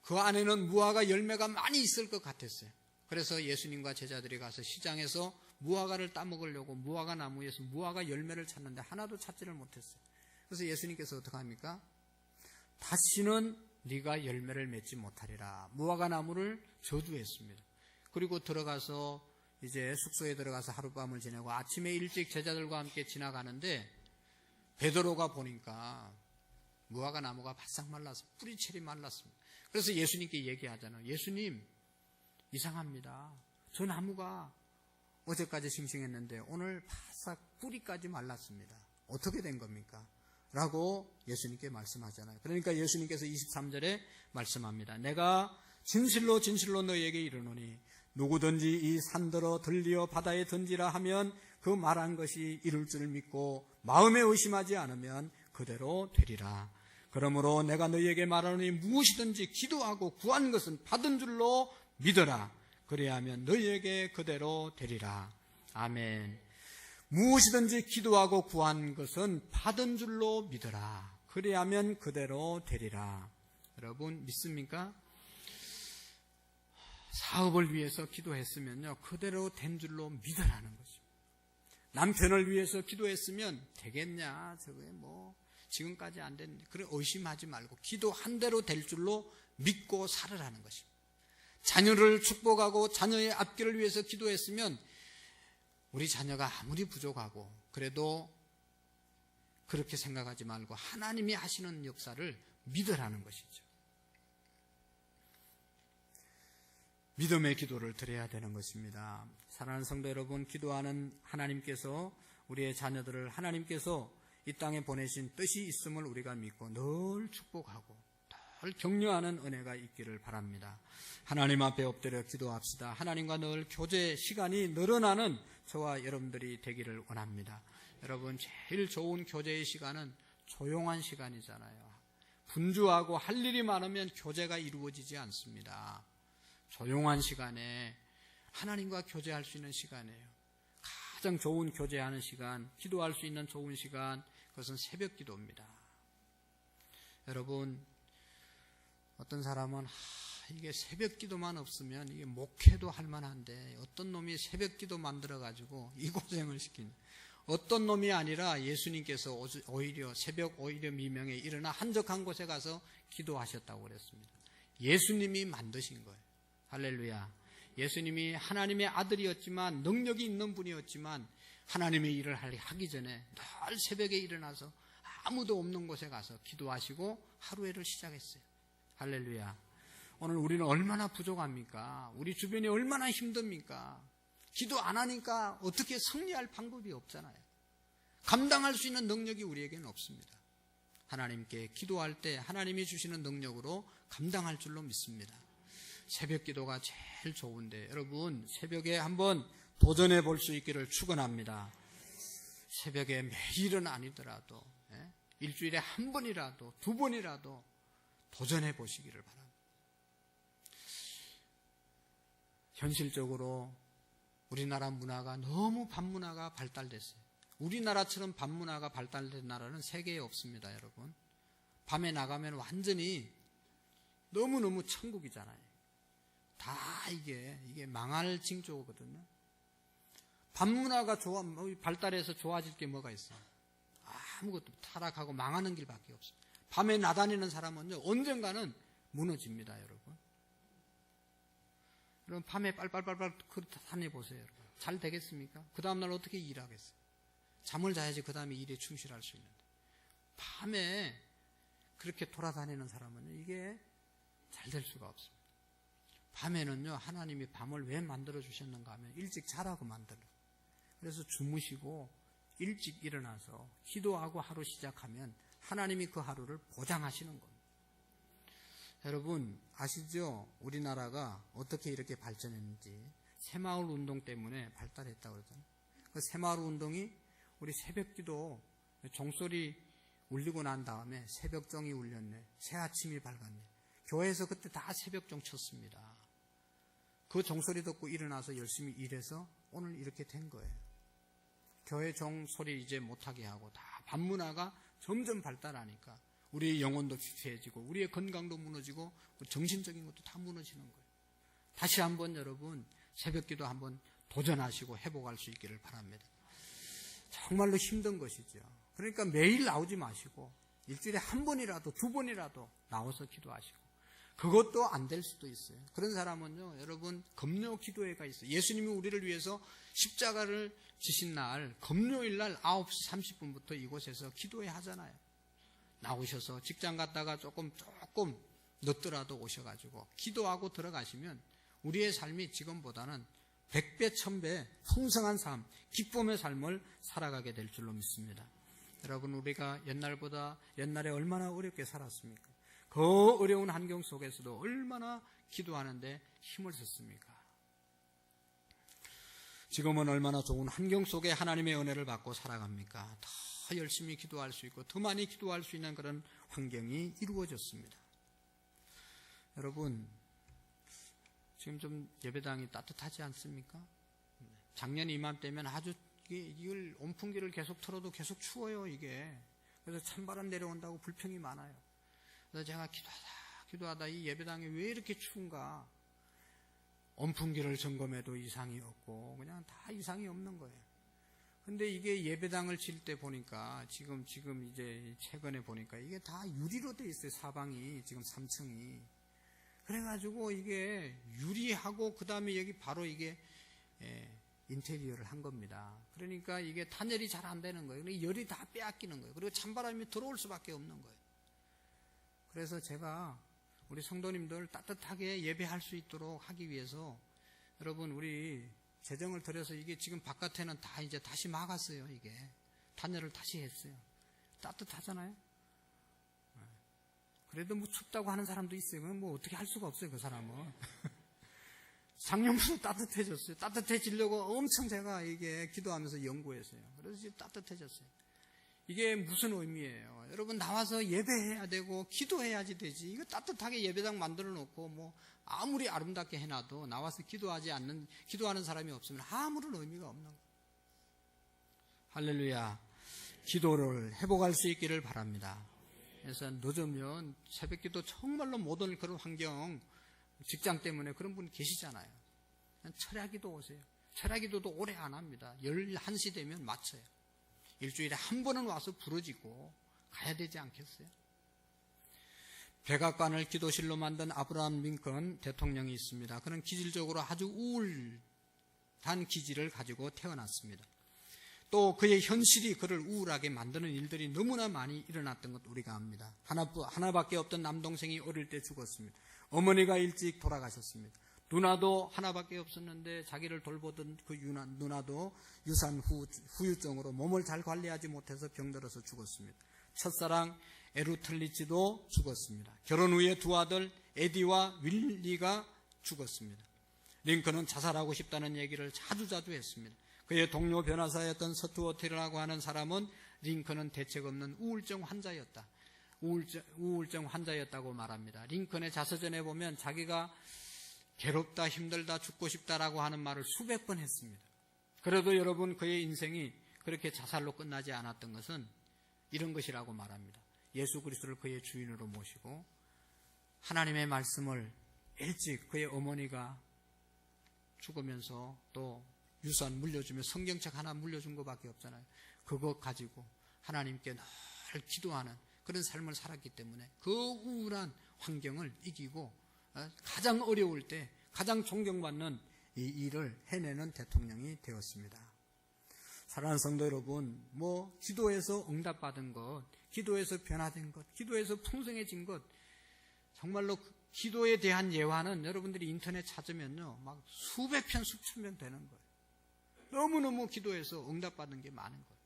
그 안에는 무화과 열매가 많이 있을 것 같았어요. 그래서 예수님과 제자들이 가서 시장에서 무화과를 따먹으려고 무화과 나무에서 무화과 열매를 찾는데 하나도 찾지를 못했어요. 그래서 예수님께서 어떻게 합니까? 다시는 네가 열매를 맺지 못하리라, 무화과 나무를 저주했습니다. 그리고 들어가서 이제 숙소에 들어가서 하룻밤을 지내고 아침에 일찍 제자들과 함께 지나가는데 베드로가 보니까 무화과 나무가 바싹 말라서 뿌리채리 말랐습니다. 그래서 예수님께 얘기하잖아요. 예수님, 이상합니다. 저 나무가 어제까지 싱싱했는데 오늘 바싹 뿌리까지 말랐습니다. 어떻게 된 겁니까? 라고 예수님께 말씀하잖아요. 그러니까 예수님께서 23절에 말씀합니다. 내가 진실로 진실로 너희에게 이르노니 누구든지 이 산더러 들리어 바다에 던지라 하면 그 말한 것이 이룰 줄 믿고 마음에 의심하지 않으면 그대로 되리라. 그러므로 내가 너희에게 말하노니 무엇이든지 기도하고 구한 것은 받은 줄로 믿어라. 그래야 하면 너희에게 그대로 되리라. 아멘. 무엇이든지 기도하고 구한 것은 받은 줄로 믿어라. 그래야 하면 그대로 되리라. 여러분, 믿습니까? 사업을 위해서 기도했으면요, 그대로 된 줄로 믿으라는 거죠. 남편을 위해서 기도했으면 되겠냐, 저게 뭐 지금까지 안 됐는데, 그래 의심하지 말고 기도한 대로 될 줄로 믿고 살으라는 것입니다. 자녀를 축복하고 자녀의 앞길을 위해서 기도했으면 우리 자녀가 아무리 부족하고 그래도 그렇게 생각하지 말고 하나님이 하시는 역사를 믿으라는 것이죠. 믿음의 기도를 드려야 되는 것입니다. 사랑하는 성도 여러분, 기도하는 하나님께서 우리의 자녀들을 하나님께서 이 땅에 보내신 뜻이 있음을 우리가 믿고 늘 축복하고 늘 격려하는 은혜가 있기를 바랍니다. 하나님 앞에 엎드려 기도합시다. 하나님과 늘 교제 시간이 늘어나는 저와 여러분들이 되기를 원합니다. 여러분, 제일 좋은 교제의 시간은 조용한 시간이잖아요. 분주하고 할 일이 많으면 교제가 이루어지지 않습니다. 조용한 시간에 하나님과 교제할 수 있는 시간이에요. 가장 좋은 교제하는 시간, 기도할 수 있는 좋은 시간, 그것은 새벽 기도입니다. 여러분, 어떤 사람은 이게 새벽 기도만 없으면 이게 목회도 할 만한데 어떤 놈이 새벽 기도 만들어가지고 이 고생을 시킨, 어떤 놈이 아니라 예수님께서 오히려 새벽 오히려 미명에 일어나 한적한 곳에 가서 기도하셨다고 그랬습니다. 예수님이 만드신 거예요. 할렐루야. 예수님이 하나님의 아들이었지만 능력이 있는 분이었지만 하나님의 일을 하기 전에 늘 새벽에 일어나서 아무도 없는 곳에 가서 기도하시고 하루를 시작했어요. 할렐루야. 오늘 우리는 얼마나 부족합니까? 우리 주변이 얼마나 힘듭니까? 기도 안 하니까 어떻게 승리할 방법이 없잖아요. 감당할 수 있는 능력이 우리에게는 없습니다. 하나님께 기도할 때 하나님이 주시는 능력으로 감당할 줄로 믿습니다. 새벽 기도가 제일 좋은데 여러분, 새벽에 한번 도전해 볼 수 있기를 축원합니다. 새벽에 매일은 아니더라도 일주일에 한 번이라도 두 번이라도 도전해 보시기를 바랍니다. 현실적으로 우리나라 문화가 너무 밤문화가 발달됐어요. 우리나라처럼 밤문화가 발달된 나라는 세계에 없습니다, 여러분. 밤에 나가면 완전히 너무너무 천국이잖아요. 다 이게 망할 징조거든요. 밤문화가 발달해서 좋아질 게 뭐가 있어요? 아무것도 타락하고 망하는 길밖에 없습니다. 밤에 나다니는 사람은요, 언젠가는 무너집니다, 여러분. 여러분, 밤에 빨빨빨빨 다녀보세요, 여러분. 잘 되겠습니까? 그 다음날 어떻게 일하겠어요? 잠을 자야지 그 다음에 일에 충실할 수 있는데. 밤에 그렇게 돌아다니는 사람은요, 이게 잘 될 수가 없습니다. 밤에는요, 하나님이 밤을 왜 만들어주셨는가 하면 일찍 자라고 만들어요. 그래서 주무시고 일찍 일어나서 기도하고 하루 시작하면 하나님이 그 하루를 보장하시는 겁니다. 여러분 아시죠? 우리나라가 어떻게 이렇게 발전했는지. 새마을 운동 때문에 발달했다고 그러잖아요. 그 새마을 운동이 우리 새벽기도 종소리 울리고 난 다음에 새벽종이 울렸네. 새아침이 밝았네. 교회에서 그때 다 새벽종 쳤습니다. 그 종소리 듣고 일어나서 열심히 일해서 오늘 이렇게 된 거예요. 교회 종소리 이제 못하게 하고 다 밤문화가 점점 발달하니까 우리의 영혼도 피폐해지고 우리의 건강도 무너지고 정신적인 것도 다 무너지는 거예요. 다시 한번 여러분 새벽기도 한번 도전하시고 회복할 수 있기를 바랍니다. 정말로 힘든 것이죠. 그러니까 매일 나오지 마시고 일주일에 한 번이라도 두 번이라도 나와서 기도하시고 그것도 안 될 수도 있어요. 그런 사람은요, 여러분 금요 기도회가 있어요. 예수님이 우리를 위해서 십자가를 지신 날 금요일 날 9시 30분부터 이곳에서 기도회 하잖아요. 나오셔서 직장 갔다가 조금 늦더라도 오셔가지고 기도하고 들어가시면 우리의 삶이 지금보다는 100배 1000배 풍성한 삶, 기쁨의 삶을 살아가게 될 줄로 믿습니다. 여러분 우리가 옛날에 얼마나 어렵게 살았습니까? 그 어려운 환경 속에서도 얼마나 기도하는데 힘을 썼습니까? 지금은 얼마나 좋은 환경 속에 하나님의 은혜를 받고 살아갑니까? 더 열심히 기도할 수 있고 더 많이 기도할 수 있는 그런 환경이 이루어졌습니다. 여러분 지금 좀 예배당이 따뜻하지 않습니까? 작년 이맘때면 아주 이걸 온풍기를 계속 틀어도 계속 추워요 이게. 그래서 찬바람 내려온다고 불평이 많아요. 그래서 제가 기도하다 이 예배당이 왜 이렇게 추운가? 온풍기를 점검해도 이상이 없고 그냥 다 이상이 없는 거예요. 근데 이게 예배당을 칠 때 보니까 지금 이제 최근에 보니까 이게 다 유리로 돼 있어요. 사방이 지금 3층이. 그래가지고 이게 유리하고 그 다음에 여기 바로 이게 인테리어를 한 겁니다. 그러니까 이게 단열이 잘 안 되는 거예요. 그러니까 열이 다 빼앗기는 거예요. 그리고 찬바람이 들어올 수밖에 없는 거예요. 그래서 제가 우리 성도님들 따뜻하게 예배할 수 있도록 하기 위해서 여러분 우리 재정을 들여서 이게 지금 바깥에는 다 이제 다시 막았어요. 이게 단열을 다시 했어요. 따뜻하잖아요. 그래도 뭐 춥다고 하는 사람도 있어요. 그건 뭐 어떻게 할 수가 없어요. 그 사람은. 작년부터 따뜻해졌어요. 따뜻해지려고 엄청 제가 이게 기도하면서 연구했어요. 그래서 지금 따뜻해졌어요. 이게 무슨 의미예요? 여러분 나와서 예배해야 되고 기도해야지 되지. 이거 따뜻하게 예배당 만들어 놓고 뭐 아무리 아름답게 해놔도 나와서 기도하는 사람이 없으면 아무런 의미가 없는 거예요. 할렐루야. 기도를 회복할 수 있기를 바랍니다. 그래서 늦으면 새벽기도 정말로 모든 그런 환경 직장 때문에 그런 분 계시잖아요. 철야기도 오세요. 철야기도도 오래 안 합니다. 11시 되면 마쳐요. 일주일에 한 번은 와서 부러지고 가야 되지 않겠어요? 백악관을 기도실로 만든 아브라함 링컨 대통령이 있습니다. 그는 기질적으로 아주 우울한 기질을 가지고 태어났습니다. 또 그의 현실이 그를 우울하게 만드는 일들이 너무나 많이 일어났던 것 우리가 압니다. 하나밖에 없던 남동생이 어릴 때 죽었습니다. 어머니가 일찍 돌아가셨습니다. 누나도 하나밖에 없었는데 자기를 돌보던 그 누나도 유산 후유증으로 몸을 잘 관리하지 못해서 병들어서 죽었습니다. 첫사랑 에루틀리치도 죽었습니다. 결혼 후에 두 아들 에디와 윌리가 죽었습니다. 링컨은 자살하고 싶다는 얘기를 자주자주 했습니다. 그의 동료 변호사였던 서투어티라고 하는 사람은 링컨은 대책 없는 우울증 환자였다. 우울증 환자였다고 말합니다. 링컨의 자서전에 보면 자기가 괴롭다, 힘들다, 죽고 싶다라고 하는 말을 수백 번 했습니다. 그래도 여러분 그의 인생이 그렇게 자살로 끝나지 않았던 것은 이런 것이라고 말합니다. 예수 그리스도를 그의 주인으로 모시고 하나님의 말씀을 일찍 그의 어머니가 죽으면서 또 유산 물려주며 성경책 하나 물려준 것밖에 없잖아요. 그거 가지고 하나님께 늘 기도하는 그런 삶을 살았기 때문에 그 우울한 환경을 이기고 가장 어려울 때 가장 존경받는 이 일을 해내는 대통령이 되었습니다. 사랑하는 성도 여러분, 기도에서 응답받은 것, 기도에서 변화된 것, 기도에서 풍성해진 것, 정말로 기도에 대한 예화는 여러분들이 인터넷 찾으면요, 막 수백 편, 수천 편 되는 거예요. 너무너무 기도에서 응답받는 게 많은 거예요.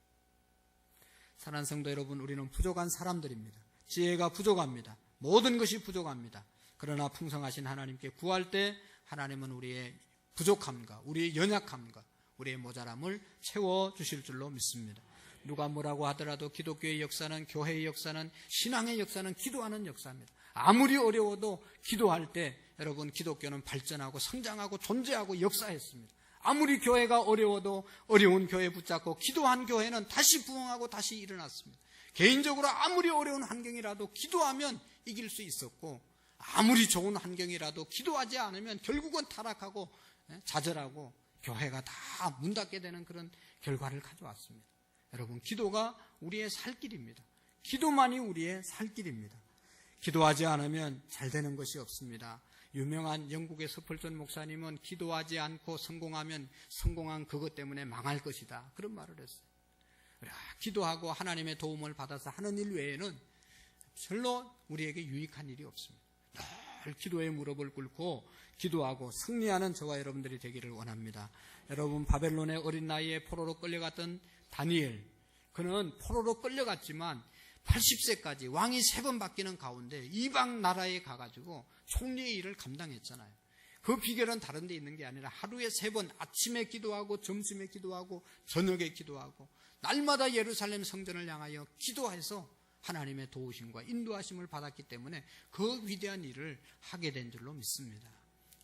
사랑하는 성도 여러분, 우리는 부족한 사람들입니다. 지혜가 부족합니다. 모든 것이 부족합니다. 그러나 풍성하신 하나님께 구할 때 하나님은 우리의 부족함과 우리의 연약함과 우리의 모자람을 채워주실 줄로 믿습니다. 누가 뭐라고 하더라도 기독교의 역사는, 교회의 역사는, 신앙의 역사는 기도하는 역사입니다. 아무리 어려워도 기도할 때 여러분, 기독교는 발전하고 성장하고 존재하고 역사했습니다. 아무리 교회가 어려워도 어려운 교회 붙잡고 기도한 교회는 다시 부흥하고 다시 일어났습니다. 개인적으로 아무리 어려운 환경이라도 기도하면 이길 수 있었고, 아무리 좋은 환경이라도 기도하지 않으면 결국은 타락하고 좌절하고 교회가 다 문 닫게 되는 그런 결과를 가져왔습니다. 여러분, 기도가 우리의 살 길입니다. 기도만이 우리의 살 길입니다. 기도하지 않으면 잘 되는 것이 없습니다. 유명한 영국의 서펄턴 목사님은 기도하지 않고 성공하면 성공한 그것 때문에 망할 것이다, 그런 말을 했어요. 기도하고 하나님의 도움을 받아서 하는 일 외에는 별로 우리에게 유익한 일이 없습니다. 늘 기도의 무릎을 꿇고 기도하고 승리하는 저와 여러분들이 되기를 원합니다. 여러분, 바벨론의 어린 나이에 포로로 끌려갔던 다니엘, 그는 포로로 끌려갔지만 80세까지 왕이 3번 바뀌는 가운데 이방 나라에 가가지고 총리의 일을 감당했잖아요. 그 비결은 다른 데 있는 게 아니라 하루에 3번, 아침에 기도하고 점심에 기도하고 저녁에 기도하고 날마다 예루살렘 성전을 향하여 기도해서 하나님의 도우심과 인도하심을 받았기 때문에 그 위대한 일을 하게 된 줄로 믿습니다.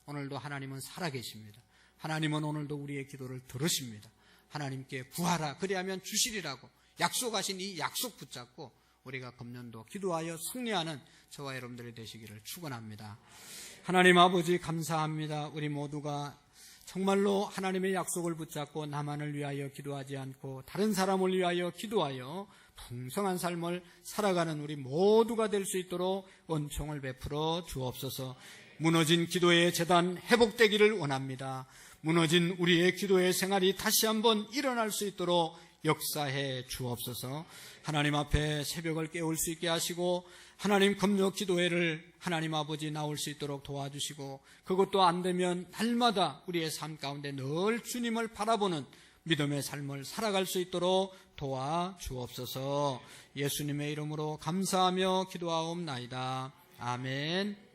오늘도 하나님은 살아계십니다. 하나님은 오늘도 우리의 기도를 들으십니다. 하나님께 구하라, 그리하면 주시리라고 약속하신 이 약속 붙잡고 우리가 금년도 기도하여 승리하는 저와 여러분들이 되시기를 축원합니다. 하나님 아버지, 감사합니다. 우리 모두가 정말로 하나님의 약속을 붙잡고 나만을 위하여 기도하지 않고 다른 사람을 위하여 기도하여 풍성한 삶을 살아가는 우리 모두가 될 수 있도록 은총을 베풀어 주옵소서. 무너진 기도의 재단 회복되기를 원합니다. 무너진 우리의 기도의 생활이 다시 한번 일어날 수 있도록 역사해 주옵소서. 하나님 앞에 새벽을 깨울 수 있게 하시고 하나님 금요 기도회를 하나님 아버지 나올 수 있도록 도와주시고, 그것도 안 되면 날마다 우리의 삶 가운데 늘 주님을 바라보는 믿음의 삶을 살아갈 수 있도록 도와주옵소서. 예수님의 이름으로 감사하며 기도하옵나이다. 아멘.